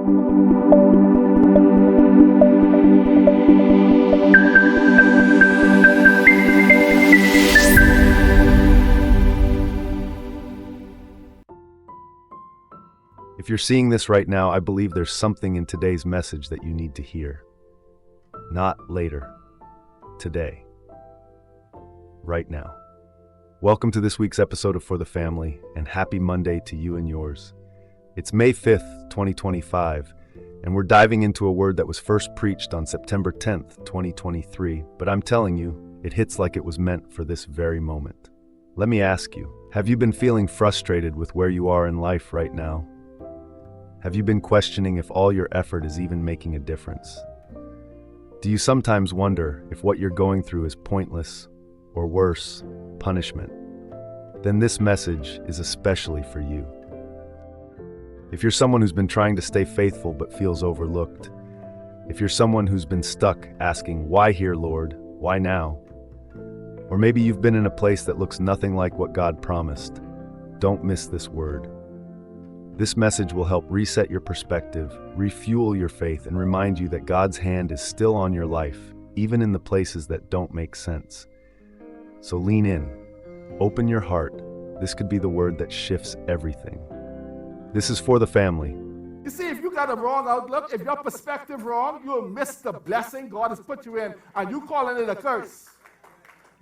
If you're seeing this right now, I believe there's something in today's message that you need to hear. Not later. Today. Right now. Welcome to this week's episode of For the Family, and happy Monday to you and yours. It's May 5th, 2025, and we're diving into a word that was first preached on September 10th, 2023, but I'm telling you, it hits like it was meant for this very moment. Let me ask you, have you been feeling frustrated with where you are in life right now? Have you been questioning if all your effort is even making a difference? Do you sometimes wonder if what you're going through is pointless, or worse, punishment? Then this message is especially for you. If you're someone who's been trying to stay faithful but feels overlooked, if you're someone who's been stuck asking, "Why here, Lord? Why now?" Or maybe you've been in a place that looks nothing like what God promised, don't miss this word. This message will help reset your perspective, refuel your faith, and remind you that God's hand is still on your life, even in the places that don't make sense. So lean in, open your heart. This could be the word that shifts everything. This is For the Family. You see, if you got a wrong outlook, if your perspective wrong, you'll miss the blessing God has put you in, and you calling it a curse.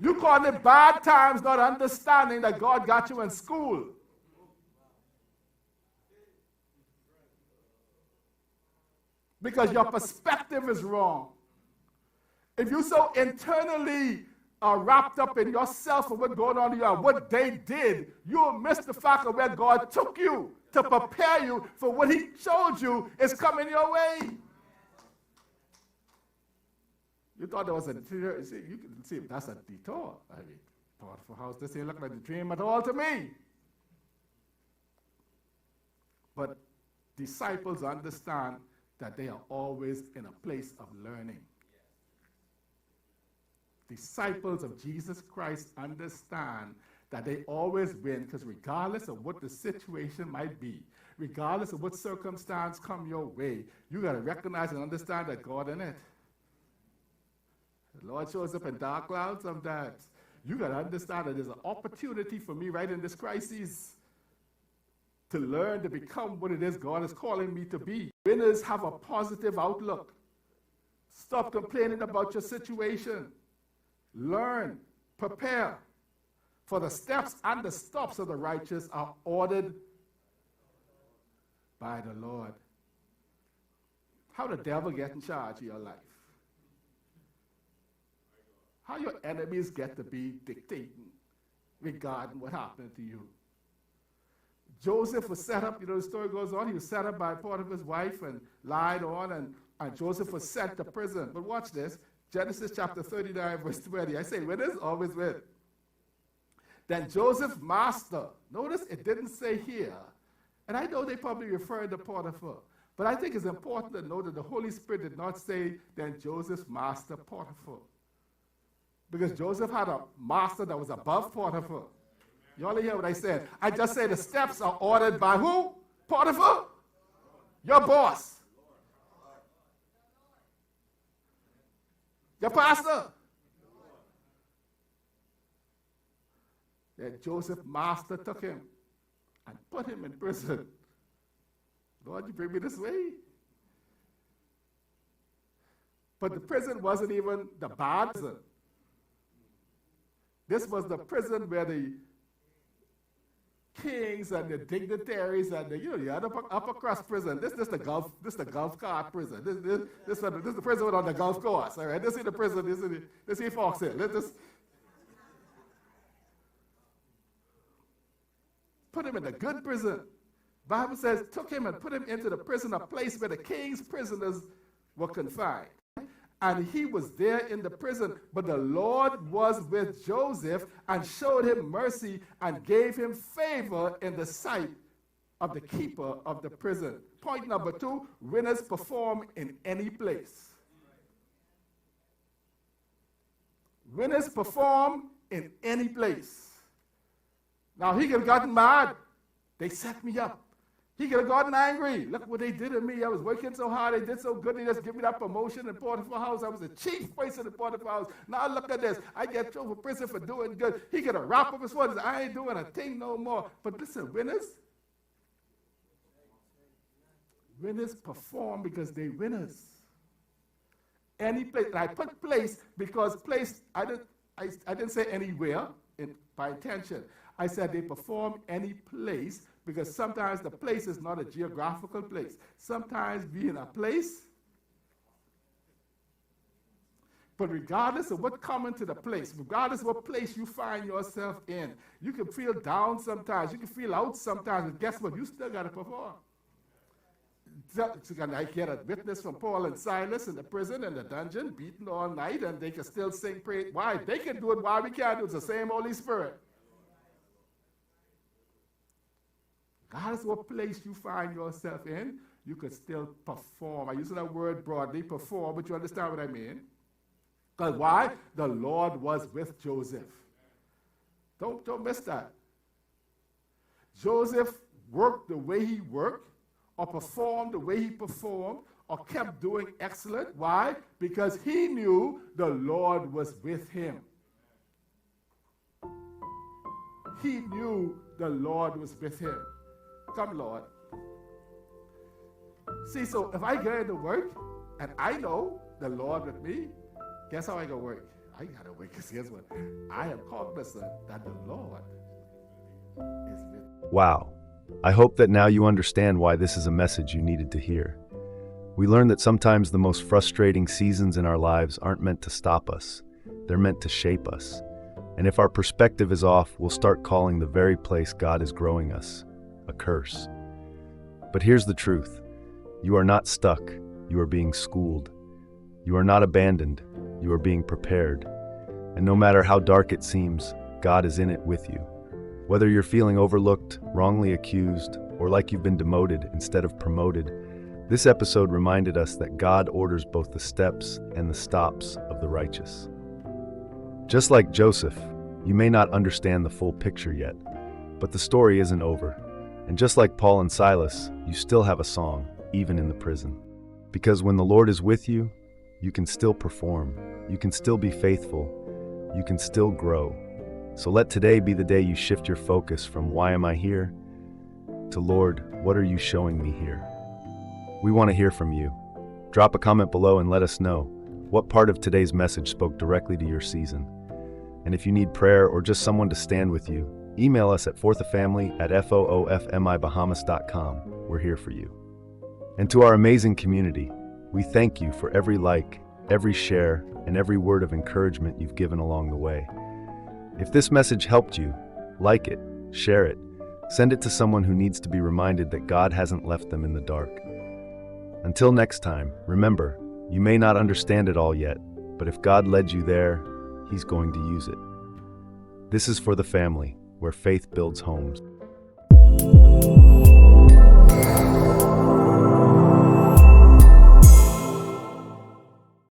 You calling it bad times, not understanding that God got you in school. Because your perspective is wrong. If you're so internally wrapped up in yourself and what's going on in you and what they did, you'll miss the fact of where God took you to prepare you for what He showed you is coming your way. You thought there was a detour. You can see that's a detour. I mean, powerful house. This ain't look like a dream at all to me. But disciples understand that they are always in a place of learning. Disciples of Jesus Christ understand that they always win, because regardless of what the situation might be, regardless of what circumstance come your way, you got to recognize and understand that God in it. The Lord shows up in dark clouds sometimes. You got to understand that there's an opportunity for me right in this crisis to learn to become what it is God is calling me to be. Winners have a positive outlook. Stop complaining about your situation. Learn, prepare. For the steps and the stops of the righteous are ordered by the Lord. How the devil get in charge of your life? How your enemies get to be dictating regarding what happened to you? Joseph was set up, the story goes on, he was set up by Potiphar's wife and lied on, and Joseph was sent to prison. But watch this, Genesis chapter 39, verse 20. I say, winners always win. Then Joseph's master, notice it didn't say here, and I know they probably referred to Potiphar, but I think it's important to note that the Holy Spirit did not say, then Joseph's master Potiphar. Because Joseph had a master that was above Potiphar. You all hear what I said? I just said the steps are ordered by who? Potiphar? Your boss. Your pastor. That Joseph's master took him and put him in prison. Lord, you bring me this way? But the prison wasn't even the bad prison. This was the prison where the kings and the dignitaries and the upper crust prison. This the Gulf Coast prison. This is the prison on the Gulf Coast. All right, this is the prison. This is Fox Hill. Let's put him in the good prison. Bible says took him and put him into the prison, a place where the king's prisoners were confined. And he was there in the prison, but the Lord was with Joseph and showed him mercy and gave him favor in the sight of the keeper of the prison. Point number 2, winners perform in any place. Winners perform in any place. Now he could have gotten mad. They set me up. He could have gotten angry. Look what they did to me. I was working so hard. They did so good. They just give me that promotion in Potiphar house. I was the chief priest in the Potiphar house. Now look at this. I get thrown for prison for doing good. He could have wrapped up his words. I ain't doing a thing no more. But listen, winners perform because they winners. Any place, and I put place because place, I didn't say anywhere by intention. I said they perform any place because sometimes the place is not a geographical place. Sometimes we in a place, but regardless of what comes into the place, regardless of what place you find yourself in, you can feel down sometimes, you can feel out sometimes, but guess what? You still got to perform. I get a witness from Paul and Silas in the prison and the dungeon, beaten all night, and they can still sing praise. Why? They can do it. Why we can't do it? It's the same Holy Spirit. Regardless of what place you find yourself in, you can still perform. I use that word broadly, perform, but you understand what I mean? Because why? The Lord was with Joseph. Don't miss that. Joseph worked the way he worked, or performed the way he performed, or kept doing excellent. Why? Because he knew the Lord was with him. He knew the Lord was with him. Come, Lord. See, so if I go into work and I know the Lord with me, guess how I go work? I got to work because guess what? I am cognizant that the Lord is with me. Wow. I hope that now you understand why this is a message you needed to hear. We learned that sometimes the most frustrating seasons in our lives aren't meant to stop us. They're meant to shape us. And if our perspective is off, we'll start calling the very place God is growing us a curse. But here's the truth. You are not stuck. You are being schooled. You are not abandoned. You are being prepared. And no matter how dark it seems, God is in it with you. Whether you're feeling overlooked, wrongly accused, or like you've been demoted instead of promoted, this episode reminded us that God orders both the steps and the stops of the righteous. Just like Joseph, you may not understand the full picture yet, but the story isn't over. And just like Paul and Silas, you still have a song, even in the prison. Because when the Lord is with you, you can still perform, you can still be faithful, you can still grow. So let today be the day you shift your focus from why am I here to Lord, what are you showing me here? We want to hear from you. Drop a comment below and let us know what part of today's message spoke directly to your season. And if you need prayer or just someone to stand with you, email us at fourthafamily@foofmibahamas.com. We're here for you. And to our amazing community, we thank you for every like, every share, and every word of encouragement you've given along the way. If this message helped you, like it, share it, send it to someone who needs to be reminded that God hasn't left them in the dark. Until next time, remember, you may not understand it all yet, but if God led you there, He's going to use it. This is For the Family, where faith builds homes.